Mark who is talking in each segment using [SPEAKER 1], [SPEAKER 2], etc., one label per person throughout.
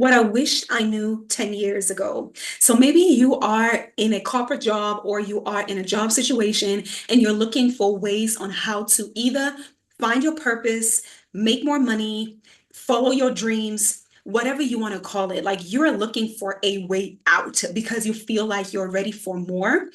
[SPEAKER 1] what I wish I knew 10 years ago. So maybe you are in a corporate job or you are in a job situation and you're looking for ways on how to either find your purpose, make more money, follow your dreams, whatever you want to call it. Like you're looking for a way out because you feel like you're ready for more.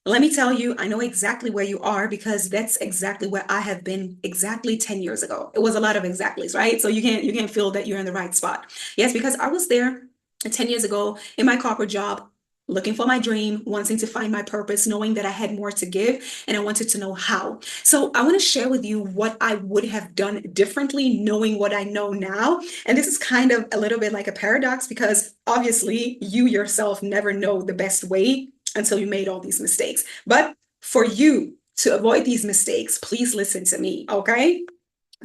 [SPEAKER 1] Let me tell you, I know exactly where you are because that's exactly where I have been exactly 10 years ago. It was a lot of exactlys, right? So you can't feel that you're in the right spot. Yes, because I was there 10 years ago in my corporate job, looking for my dream, wanting to find my purpose, knowing that I had more to give, and I wanted to know how. So I want to share with you what I would have done differently, knowing what I know now. And this is kind of a little bit like a paradox because obviously you yourself never know the best way until you made all these mistakes. But for you to avoid these mistakes, please listen to me, okay?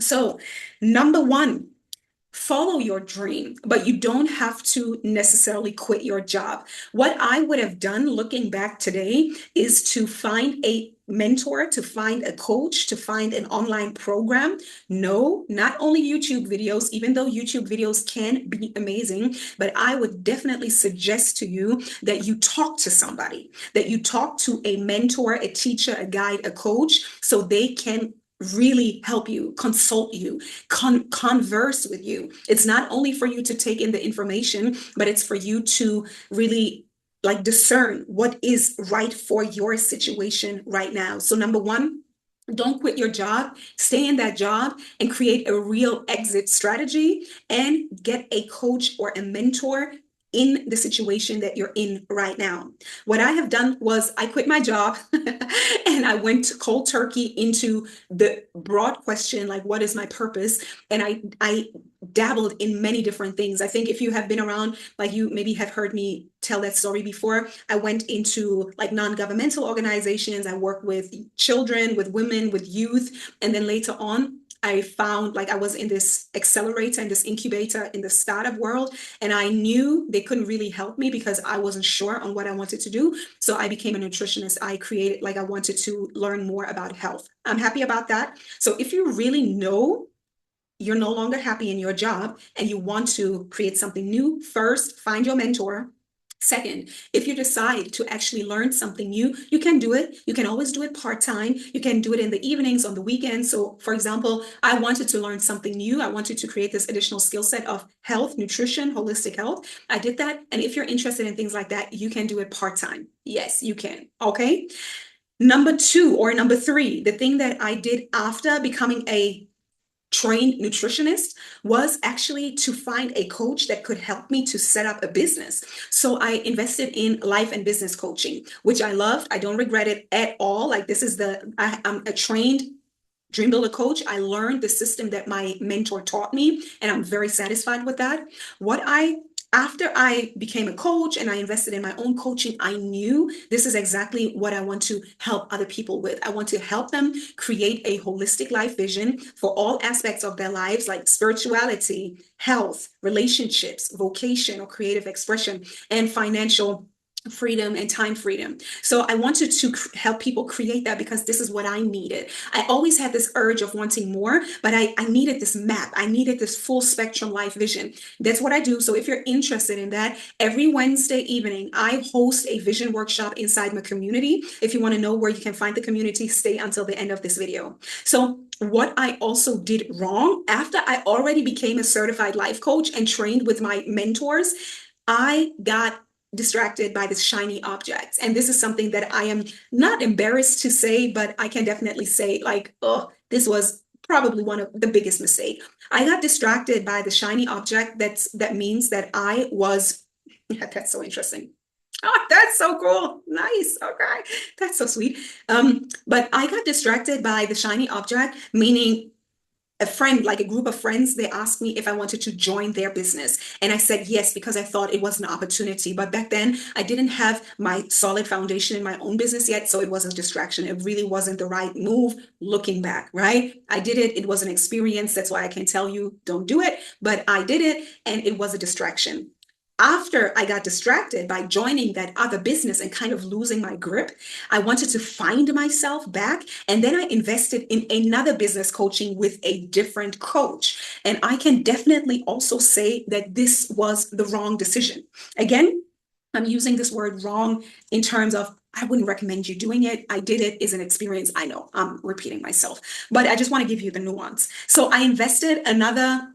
[SPEAKER 1] So, number one, follow your dream, but you don't have to necessarily quit your job. What I would have done looking back today is to find a mentor, to find a coach, to find an online program. No, not only YouTube videos, even though YouTube videos can be amazing, but I would definitely suggest to you that you talk to somebody, that you talk to a mentor, a teacher, a guide, a coach, so they can really help you, consult you, converse with you. It's not only for you to take in the information, but it's for you to really like discern what is right for your situation right now. So number one, don't quit your job, stay in that job and create a real exit strategy and get a coach or a mentor in the situation that you're in right now. What I have done was I quit my job and I went cold turkey into the broad question, like, what is my purpose? And I dabbled in many different things. I think if you have been around, like you maybe have heard me tell that story before, I went into like non-governmental organizations. I worked with children, with women, with youth. And then later on, I found like I was in this accelerator and this incubator in the startup world, and I knew they couldn't really help me because I wasn't sure on what I wanted to do. So I became a nutritionist. I created, like, I wanted to learn more about health. I'm happy about that. So if you really know you're no longer happy in your job and you want to create something new, first, find your mentor. Second, if you decide to actually learn something new, you can do it. You can always do it part-time. You can do it in the evenings, on the weekends. So for example, I wanted to learn something new. I wanted to create this additional skill set of health, nutrition, holistic health. I did that. And if you're interested in things like that, you can do it part-time. Yes, you can. Okay. Number two or number three, the thing that I did after becoming a trained nutritionist was actually to find a coach that could help me to set up a business. So I invested in life and business coaching, which I loved. I don't regret it at all. Like this is I'm a trained Dream Builder coach. I learned the system that my mentor taught me, and I'm very satisfied with that. After I became a coach and I invested in my own coaching, I knew this is exactly what I want to help other people with. I want to help them create a holistic life vision for all aspects of their lives, like spirituality, health, relationships, vocation or creative expression, and financial freedom and time freedom. So I wanted to help people create that because this is what I needed. I always had this urge of wanting more, but I needed this map. I needed this full spectrum life vision. That's what I do. So if you're interested in that, every Wednesday evening, I host a vision workshop inside my community. If you want to know where you can find the community, stay until the end of this video. So what I also did wrong, after I already became a certified life coach and trained with my mentors, I got distracted by this shiny object. And this is something that I am not embarrassed to say, but I can definitely say like, oh, this was probably one of the biggest mistakes. I got distracted by the shiny object. That means that I was, yeah, that's so interesting. Oh, that's so cool. Nice. Okay. That's so sweet. But I got distracted by the shiny object, meaning a friend, like a group of friends, they asked me if I wanted to join their business. And I said yes, because I thought it was an opportunity. But back then I didn't have my solid foundation in my own business yet. So it was a distraction. It really wasn't the right move looking back, right? I did it. It was an experience. That's why I can tell you don't do it. But I did it and it was a distraction. After I got distracted by joining that other business and kind of losing my grip, I wanted to find myself back. And then I invested in another business coaching with a different coach. And I can definitely also say that this was the wrong decision. Again, I'm using this word wrong in terms of I wouldn't recommend you doing it. I did it is an experience. I know I'm repeating myself, but I just want to give you the nuance. So I invested another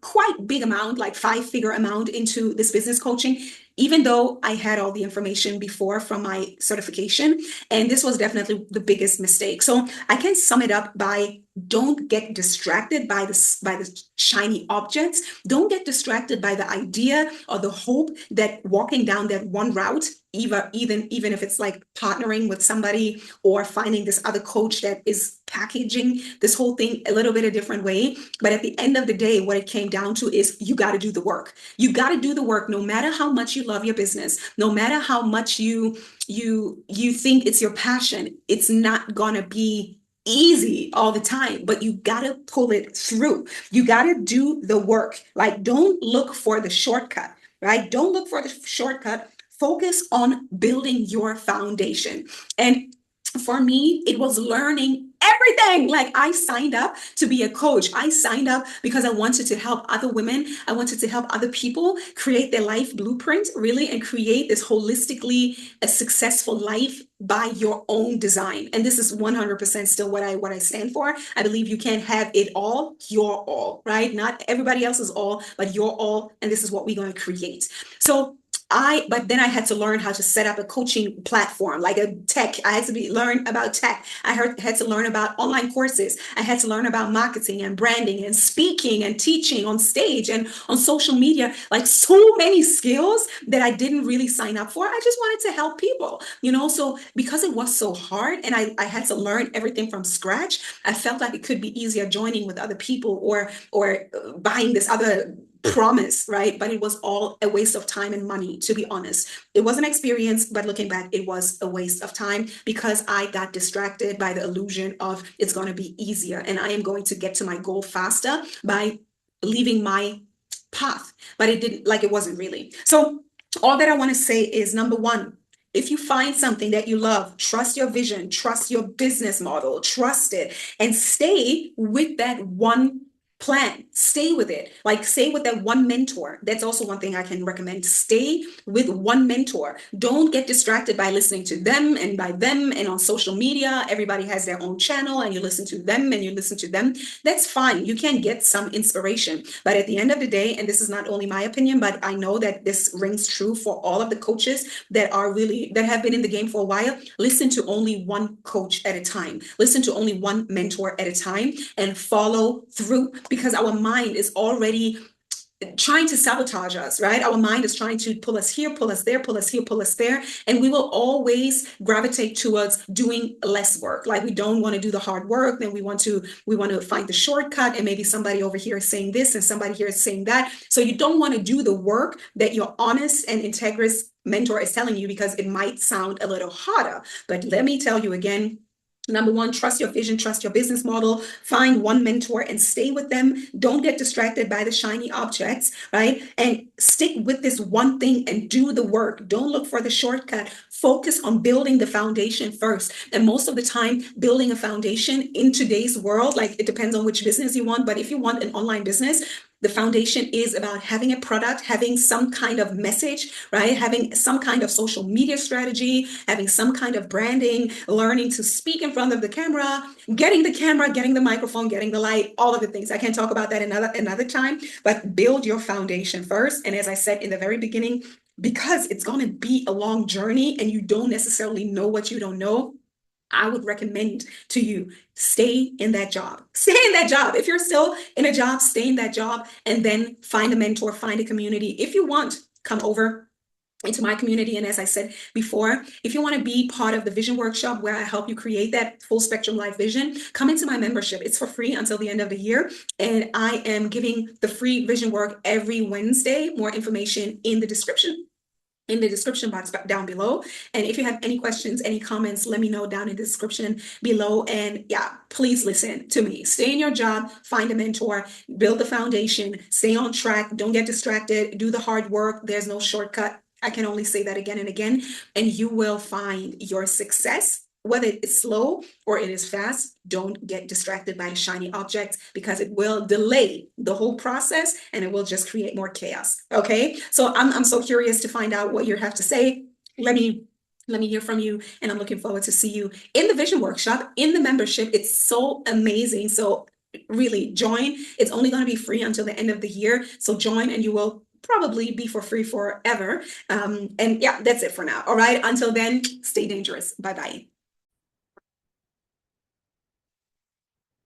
[SPEAKER 1] quite big amount, like 5-figure amount into this business coaching, even though I had all the information before from my certification. And this was definitely the biggest mistake. So I can sum it up by don't get distracted by the shiny objects. Don't get distracted by the idea or the hope that walking down that one route, even if it's like partnering with somebody or finding this other coach that is packaging this whole thing a little bit a different way. But at the end of the day, what it came down to is you got to do the work. You got to do the work, no matter how much you love your business, no matter how much you think it's your passion. It's not gonna be easy all the time, but you gotta pull it through. You gotta do the work. Like, don't look for the shortcut, right? Don't look for the shortcut. Focus on building your foundation. And for me, it was learning everything. Like, I signed up to be a coach. I signed up because I wanted to help other women. I wanted to help other people create their life blueprint, really, and create this holistically a successful life by your own design. And this is 100% still what I stand for. I believe you can't have it all, your all, right? Not everybody else's all, but your all. And this is what we're going to create. So but then I had to learn how to set up a coaching platform, like a tech. I had to learn about tech. Had to learn about online courses. I had to learn about marketing and branding and speaking and teaching on stage and on social media, like so many skills that I didn't really sign up for. I just wanted to help people, so because it was so hard and I had to learn everything from scratch, I felt like it could be easier joining with other people or buying this other promise, right? But it was all a waste of time and money, to be honest. It was an experience, but looking back, it was a waste of time because I got distracted by the illusion of it's going to be easier and I am going to get to my goal faster by leaving my path. But it wasn't really. So all that I want to say is, number one, if you find something that you love, trust your vision, trust your business model, trust it, and stay with that one plan. Stay with it. Like, stay with that one mentor. That's also one thing I can recommend. Stay with one mentor. Don't get distracted by listening to them and by them and on social media. Everybody has their own channel and you listen to them and you listen to them. That's fine. You can get some inspiration. But at the end of the day, and this is not only my opinion, but I know that this rings true for all of the coaches that have been in the game for a while, listen to only one coach at a time. Listen to only one mentor at a time and follow through, because our mind is already trying to sabotage us, right? Our mind is trying to pull us here, pull us there, pull us here, pull us there. And we will always gravitate towards doing less work. Like, we don't want to do the hard work. Then we want to find the shortcut. And maybe somebody over here is saying this and somebody here is saying that. So you don't want to do the work that your honest and integrous mentor is telling you, because it might sound a little harder. But let me tell you again, number one, trust your vision, trust your business model, find one mentor and stay with them. Don't get distracted by the shiny objects, right? And stick with this one thing and do the work. Don't look for the shortcut. Focus on building the foundation first. And most of the time, building a foundation in today's world, like, it depends on which business you want, but if you want an online business, the foundation is about having a product, having some kind of message, right? Having some kind of social media strategy, having some kind of branding, learning to speak in front of the camera, getting the microphone, getting the light, all of the things. I can talk about that another time, but build your foundation first. And as I said in the very beginning, because it's going to be a long journey and you don't necessarily know what you don't know, I would recommend to you, stay in that job. Stay in that job. If you're still in a job, stay in that job and then find a mentor, find a community. If you want, come over into my community. And as I said before, if you want to be part of the vision workshop where I help you create that full spectrum life vision, come into my membership. It's for free until the end of the year. And I am giving the free vision work every Wednesday. More information in the description. in the description box down below. And if you have any questions, any comments, let me know down in the description below. And yeah, please listen to me. Stay in your job, find a mentor, build the foundation, stay on track, don't get distracted, do the hard work. There's no shortcut. I can only say that again and again, and you will find your success. Whether it's slow or it is fast, don't get distracted by the shiny objects, because it will delay the whole process and it will just create more chaos. Okay, so I'm so curious to find out what you have to say. Let me hear from you, and I'm looking forward to see you in the vision workshop, in the membership. It's so amazing. So really join. It's only going to be free until the end of the year. So join, and you will probably be for free forever. And yeah, that's it for now. All right. Until then, stay dangerous. Bye-bye.